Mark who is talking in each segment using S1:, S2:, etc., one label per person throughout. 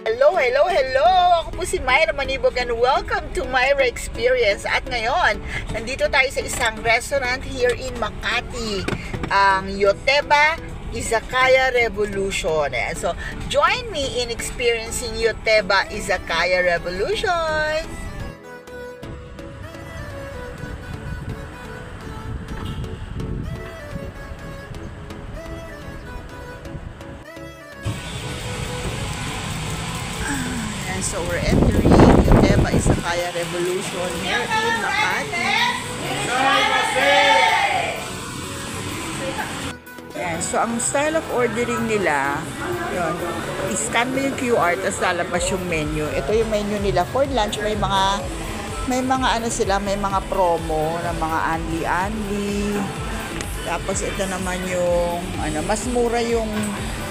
S1: Hello, hello, hello! Ako po si Myra Manibog and welcome to Myra Experience. At ngayon, nandito tayo sa isang restaurant here in Makati, ang Yoteba Izakaya Revolution. So, join me in experiencing Yoteba Izakaya Revolution. So we're entering Yoteba Izakaya Revolution here in Makati. Yan. So ang style of ordering nila, yun, i-scan mo yung QR tapos lalabas yung menu. Ito yung menu nila for lunch. May mga ano sila, may mga promo na mga anli-anli. Tapos ito naman yung ano, mas mura yung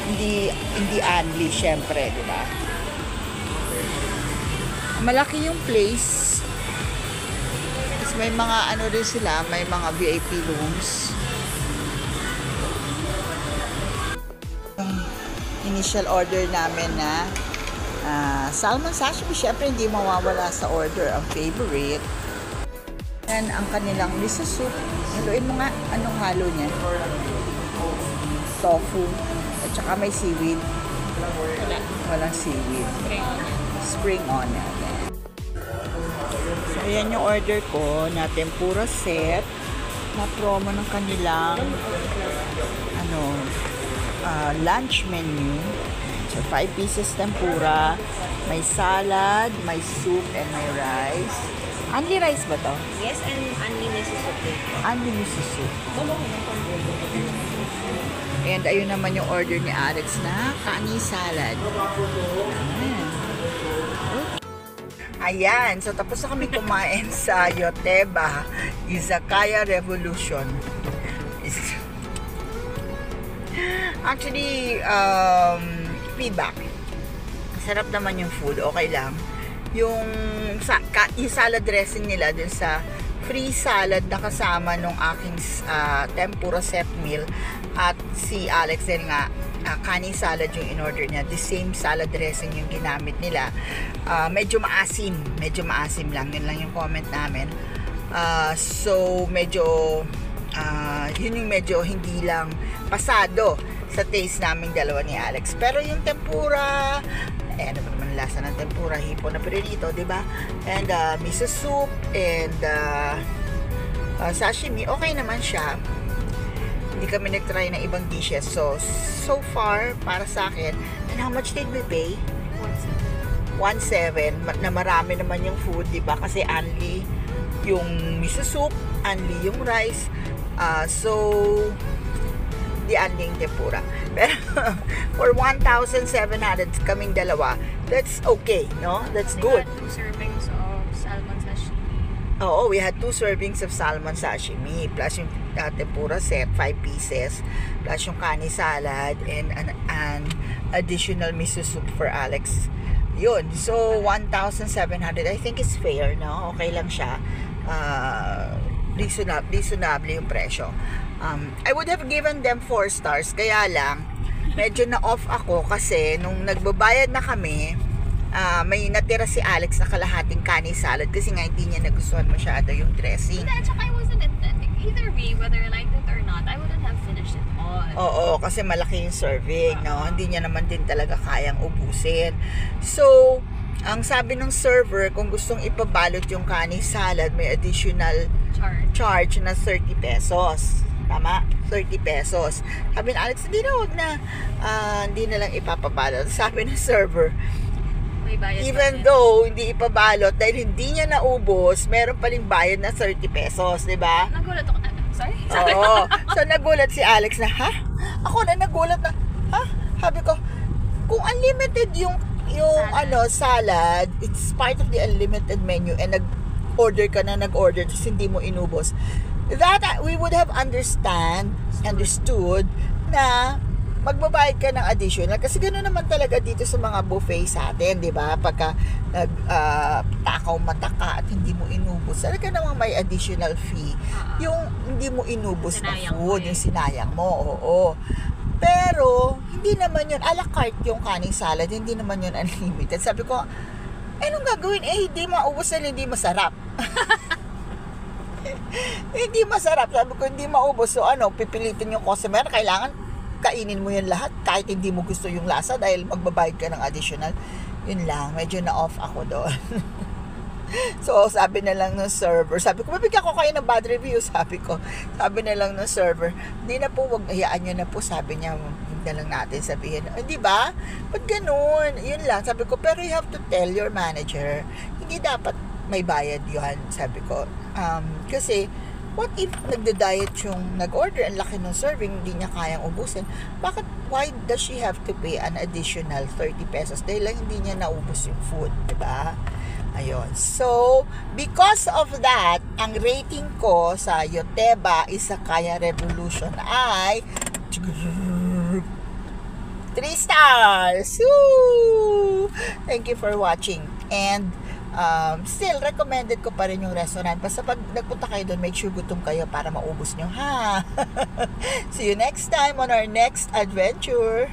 S1: hindi anli syempre, di ba? Malaki yung place. Tapos may mga ano rin sila, may mga VIP rooms. Yung initial order namin na salmon sashimi, syempre hindi mawawala sa order, ang favorite. And ang kanilang miso soup. Haluin mo nga, anong halo niya? Tofu. At saka may seaweed. Walang seaweed. Spring onion. So, ayan yung order ko na tempura set na promo ng kanilang lunch menu. So, 5 pieces tempura, may salad, may soup, and may rice. Only rice ba to?
S2: Yes, and only miso soup.
S1: Only miso soup. And ayun naman yung order ni Alex na kani salad. Ayan, so tapos na kami kumain sa Yoteba Izakaya Revolution. Actually, feedback. Sarap naman yung food, okay lang. Yung salad dressing nila dun sa free salad na kasama nung aking tempura set meal, at si Alex din nga kani salad yung in-order niya, the same salad dressing yung ginamit nila. Medyo maasim lang, yun lang yung comment namin. So medyo yun yung medyo hindi lang pasado sa taste naming dalawa ni Alex. Pero yung tempura, ano ba naman lasa ng tempura, hipon na pirito, diba? And miso soup and sashimi, okay naman siya. Hindi kami nag-try ng ibang dishes. So far, para sa akin, and how much did we pay? 1.7. Na marami naman yung food, diba? Kasi only yung miso soup, only yung rice. So, di only yung tempura. Pero, for 1,700 kaming dalawa, that's okay, no? That's good.
S2: We had 2 servings of salmon sashimi.
S1: Oo, we had 2 servings of salmon sashimi, plus yung tempura set, 5 pieces, plus yung kani salad, and an additional miso soup for Alex. Yun. So, 1,700, I think is fair, no? Okay lang siya. Reasonable yung presyo. I would have given them 4 stars, kaya lang, medyo na-off ako kasi nung nagbabayad na kami, may natira si Alex na kalahating kani salad kasi nga hindi niya nagustuhan masyado yung dressing.
S2: At saka I wasn't either way, whether I liked it or not, I wouldn't have finished it all.
S1: Oo, kasi malaki yung serving, no? Hindi niya naman din talaga kayang ubusin. So, ang sabi ng server, kung gustong ipabalot yung kani salad, may additional charge na 30 pesos. Tama? 30 pesos. Sabi ng Alex, hindi na lang ipapabalot. Sabi ng server, even though hindi ipabalot dahil hindi niya naubos, meron paling bayad na 30 pesos, di ba?
S2: Nagulat ako. Sorry?
S1: Oo. So nagulat si Alex na, ha? Ako na nagulat na, ha? Sabi ko, kung unlimited yung salad, it's part of the unlimited menu and nag-order tapos hindi mo inubos. That we would have understood na magbabayad ka ng additional kasi gano'n naman talaga dito sa mga buffet sa atin, di ba? Pagka takaw mata ka at hindi mo inubos, talaga namang may additional fee. Yung hindi mo inubos na food, yung sinayang mo, oo. Pero, hindi naman yun, a la carte yung kaning salad, hindi naman yun unlimited. Sabi ko, anong gagawin? Hindi maubos na hindi masarap. Hindi masarap. Sabi ko, hindi maubos. So, pipilitin yung customer, kailangan kainin mo yan lahat kahit hindi mo gusto yung lasa dahil magbabayad ka ng additional. Yun lang, medyo na-off ako doon. So, sabi na lang ng server, sabi ko, mabigyan ko kayo ng bad review, sabi na lang ng server, hindi na po, wag hayaan nyo na po, sabi niya, huwag na lang natin sabihin, di ba? Ba't ganun? Yun lang, sabi ko, pero you have to tell your manager, hindi dapat may bayad yun, sabi ko. Kasi, what if nagda-diet yung nag-order, ang laki ng serving, hindi niya kayang ubusin, why does she have to pay an additional 30 pesos dahil lang hindi niya naubos yung food, di ba? Ayun. So, because of that, ang rating ko sa Yoteba Izakaya Revolution ay 3 stars! Woo! Thank you for watching. And, still, recommended ko pa rin yung restaurant. Basta pag nagpunta kayo doon, make sure gutom kayo para maubos nyo, ha? See you next time on our next adventure.